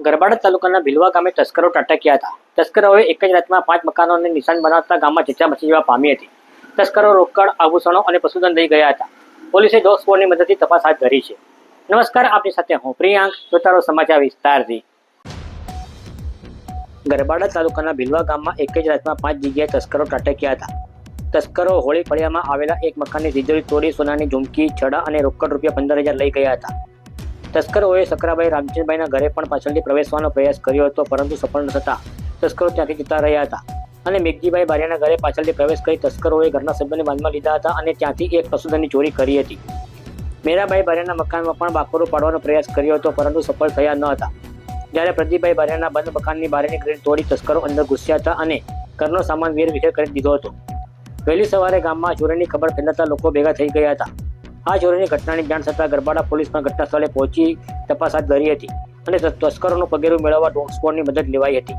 ગરબાડા તાલુકાના ભીલવા ગામે તસ્કરો ત્રાટક્યા હતા. તસ્કરોએ એક જ રાતમાં 5 મકાનોને નિશાન બનાવતા ગામમાં ચર્ચા મચી જવા પામી હતી. તસ્કરો રોકડ, આભૂષણો અને પશુધન લઈ ગયા હતા. પોલીસે ડોગ સ્ક્વોડની મદદથી તપાસ હાથ ધરી છે. નમસ્કાર, આપની સાથે હું પ્રિયાંક. જોતા રહો સમાચાર વિસ્તારથી. ગરબાડા તાલુકાના ભીલવા ગામમાં એક જ રાતમાં 5 જગ્યાએ તસ્કરો ત્રાટક્યા હતા. તસ્કરો હોળી ફળિયામાં આવેલા એક મકાનની તિજોરી તોડી સોનાની ઝુમકી, છડા અને રોકડ રૂપિયા 15,000 લઈ ગયા હતા. તસ્કરોએ સકરાભાઈ રામચંદ્રભાઈના ઘરે પણ પાછળથી પ્રવેશવાનો પ્રયાસ કર્યો હતો, પરંતુ સફળ ન થતા તસ્કરો ત્યાંથી જતા રહ્યા હતા. અને મેઘજીભાઈ બારિયાના ઘરે પાછળથી પ્રવેશ કરી તસ્કરોએ ઘરના સભ્યોને બાંધમાં લીધા હતા અને ત્યાંથી એક પશુધનની ચોરી કરી હતી. મેરાભાઈ બારિયાના મકાનમાં પણ બાકોરો પાડવાનો પ્રયાસ કર્યો હતો, પરંતુ સફળ થયા ન હતા. જ્યારે પ્રદીપભાઈ બારિયાના બંધ મકાનની બહારની ગ્રીલ તોડી તસ્કરો અંદર ઘૂસ્યા હતા અને ઘરનો સામાન વેરવિખેર કરી દીધો હતો. વહેલી સવારે ગામમાં ચોરીની ખબર ફેલાતા લોકો ભેગા થઈ ગયા હતા. આ ચોરીની ઘટનાની જાણ થતાં ગરબાડા પોલીસ પણ ઘટના સ્થળે પહોંચી તપાસ હાથ ધરી હતી અને તસ્કરોનું પગેરું મેળવવા ડોગ સ્ક્વોડની મદદ લેવાઈ હતી.